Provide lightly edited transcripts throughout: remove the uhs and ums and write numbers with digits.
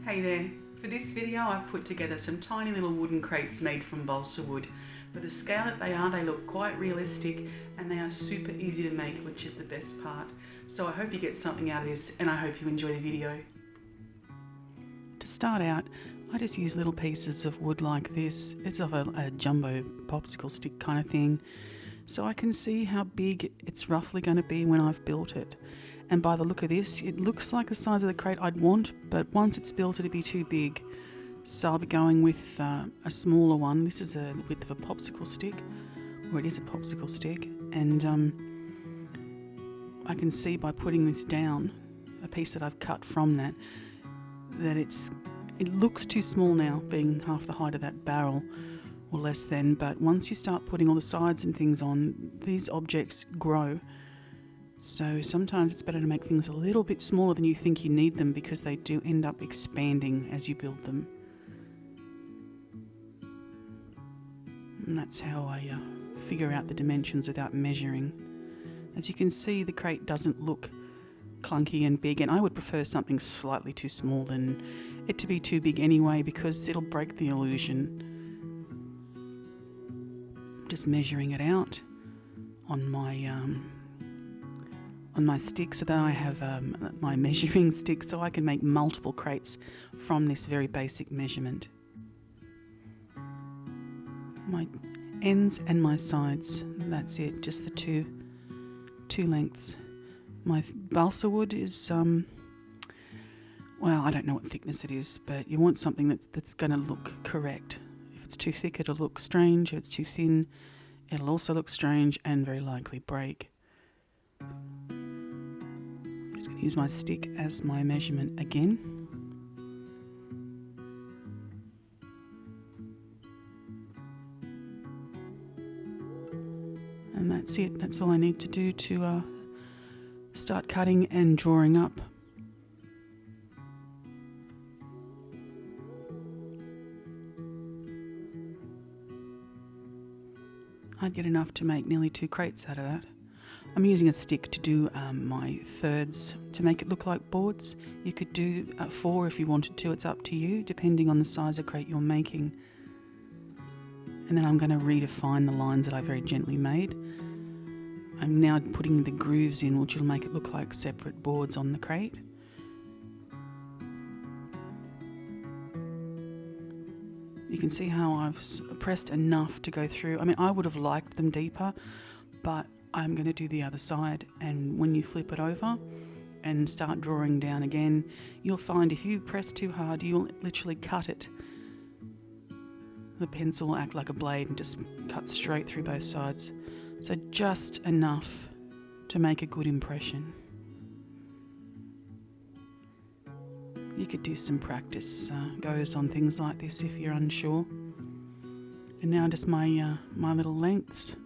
Hey there, for this video I've put together some tiny little wooden crates made from balsa wood. For the scale that they are, they look quite realistic and they are super easy to make, which is the best part. So I hope you get something out of this and I hope you enjoy the video. To start out, I just use little pieces of wood like this. It's of a jumbo popsicle stick kind of thing. So I can see how big it's roughly going to be when I've built it. And by the look of this, it looks like the size of the crate I'd want, but once it's built it'll be too big. So I'll be going with a smaller one. This is the width of a popsicle stick, or it is a popsicle stick. And I can see by putting this down, a piece that I've cut from that it looks too small now, being half the height of that barrel or less than. But once you start putting all the sides and things on, these objects grow. So sometimes it's better to make things a little bit smaller than you think you need them, because they do end up expanding as you build them. And that's how I figure out the dimensions without measuring. As you can see, the crate doesn't look clunky and big, and I would prefer something slightly too small than it to be too big anyway, because it'll break the illusion. Just measuring it out on my stick, so that I have my measuring stick, so I can make multiple crates from this very basic measurement. My ends and my sides, that's it, just the two lengths. My balsa wood is, well, I don't know what thickness it is, but you want something that's going to look correct. If it's too thick, it'll look strange. If it's too thin, it'll also look strange and very likely break. I'm just going to use my stick as my measurement again. And that's it. That's all I need to do to start cutting and drawing up. I'd get enough to make nearly 2 crates out of that. I'm using a stick to do my thirds to make it look like boards. You could do 4 if you wanted to. It's up to you, depending on the size of crate you're making. And then I'm going to redefine the lines that I very gently made. I'm now putting the grooves in, which will make it look like separate boards on the crate. You can see how I've pressed enough to go through. I mean, I would have liked them deeper, but I'm going to do the other side. And when you flip it over and start drawing down again, you'll find if you press too hard, you'll literally cut it. The pencil will act like a blade and just cut straight through both sides. So just enough to make a good impression. You could do some practice goes on things like this if you're unsure. And now just my little lengths.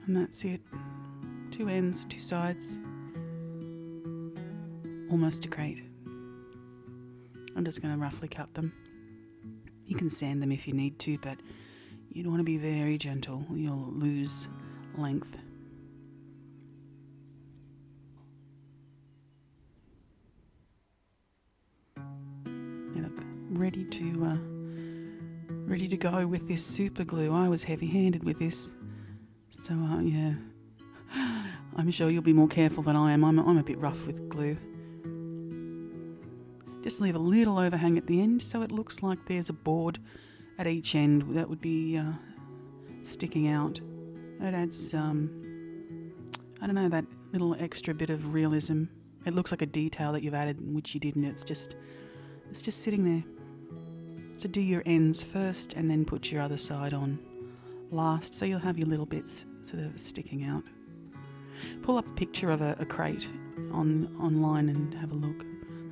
And that's it. 2 ends, 2 sides. Almost a crate. I'm just going to roughly cut them. You can sand them if you need to, but you don't want to be very gentle. You'll lose length. They look ready to go with this super glue. I was heavy-handed with this, so yeah. I'm sure you'll be more careful than I am. I'm a bit rough with glue. Just leave a little overhang at the end so it looks like there's a board at each end that would be sticking out. It adds, I don't know, that little extra bit of realism. It looks like a detail that you've added, which you didn't. It's just sitting there. So do your ends first and then put your other side on last, so you'll have your little bits sort of sticking out. Pull up a picture of a crate online and have a look.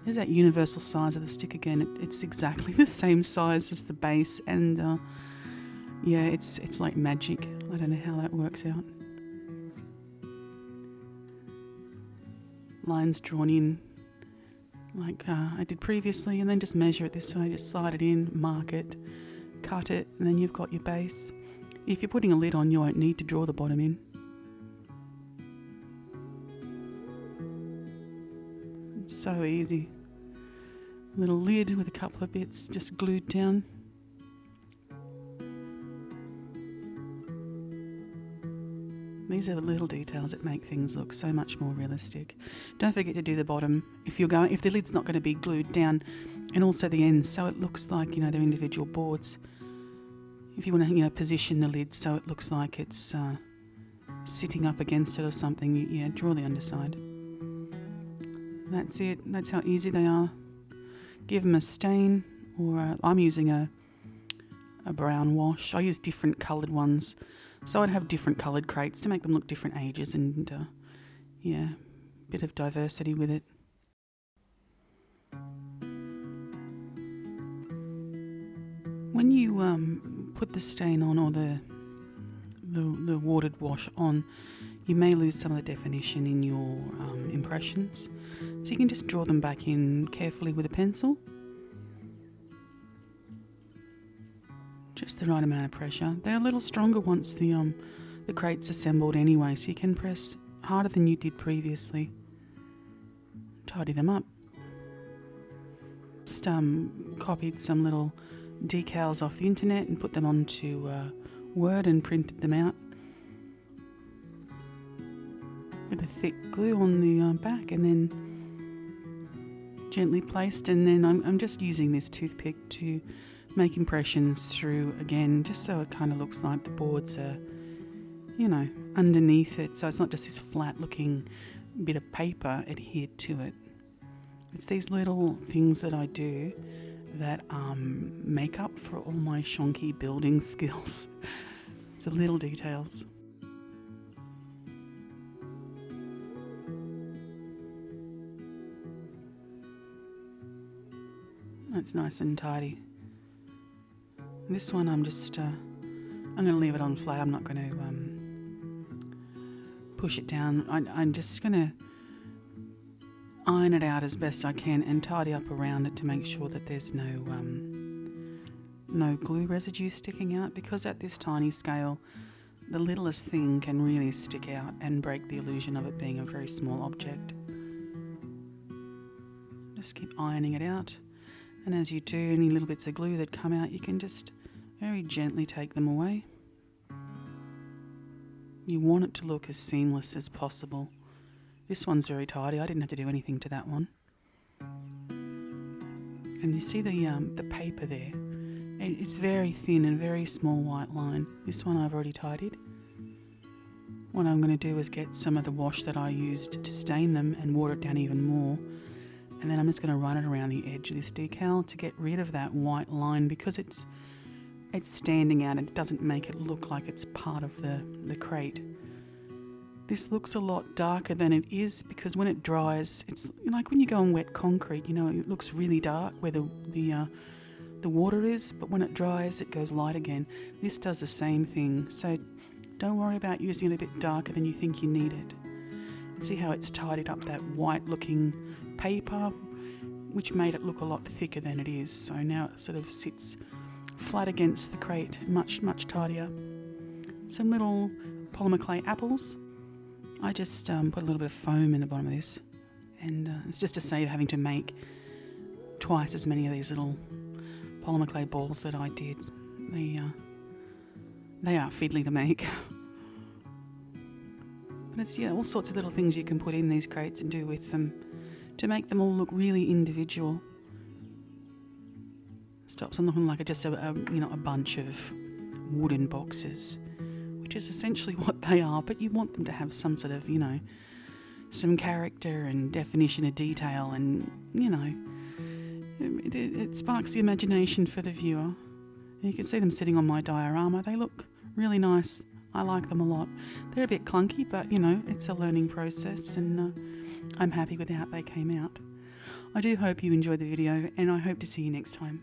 There's that universal size of the stick again. It's exactly the same size as the base, and yeah, it's like magic. I don't know how that works out. Lines drawn in like I did previously, and then just measure it this way. Just slide it in, mark it, cut it, and then you've got your base. If you're putting a lid on, you won't need to draw the bottom in. It's so easy. Little lid with a couple of bits just glued down. These are the little details that make things look so much more realistic. Don't forget to do the bottom if the lid's not going to be glued down, and also the ends, so it looks like, they're individual boards. If you want to, position the lid so it looks like it's sitting up against it or something, draw the underside. That's it. That's how easy they are. Give them a stain, or I'm using a brown wash. I use different coloured ones, so I'd have different coloured crates to make them look different ages, and bit of diversity with it. When you put the stain on, or the watered wash on, you may lose some of the definition in your impressions, so you can just draw them back in carefully with a pencil. Just the right amount of pressure. They're a little stronger once the crate's assembled anyway, so you can press harder than you did previously. Tidy them up. Just copied some little decals off the internet and put them onto Word and printed them out with a thick glue on the back, and then gently placed, and then I'm just using this toothpick to make impressions through again, just so it kind of looks like the boards are, underneath it, so it's not just this flat looking bit of paper adhered to it. It's these little things that I do that make up for all my shonky building skills. It's the little details. That's nice and tidy. This one I'm going to leave it on flat. I'm not going to push it down. I'm just going to iron it out as best I can and tidy up around it to make sure that there's no glue residue sticking out, because at this tiny scale the littlest thing can really stick out and break the illusion of it being a very small object. Just keep ironing it out, and as you do, any little bits of glue that come out, you can just very gently take them away. You want it to look as seamless as possible. This one's very tidy. I didn't have to do anything to that one. And you see the paper there? It's very thin and very small white line. This one I've already tidied. What I'm going to do is get some of the wash that I used to stain them and water it down even more. And then I'm just going to run it around the edge of this decal to get rid of that white line, because it's standing out and it doesn't make it look like it's part of the crate. This looks a lot darker than it is, because when it dries, it's like when you go on wet concrete, it looks really dark where the water is, but when it dries, it goes light again. This does the same thing, so don't worry about using it a bit darker than you think you need it. And see how it's tidied up that white-looking paper, which made it look a lot thicker than it is. So now it sort of sits flat against the crate, much, much tidier. Some little polymer clay apples. I just put a little bit of foam in the bottom of this, and it's just to save having to make twice as many of these little polymer clay balls that I did. They are fiddly to make. But it's all sorts of little things you can put in these crates and do with them to make them all look really individual. Stops them looking like just a bunch of wooden boxes, which is essentially what they are, but you want them to have some sort of, some character and definition of detail, and, it sparks the imagination for the viewer. And you can see them sitting on my diorama. They look really nice. I like them a lot. They're a bit clunky, but, it's a learning process, and I'm happy with how they came out. I do hope you enjoyed the video, and I hope to see you next time.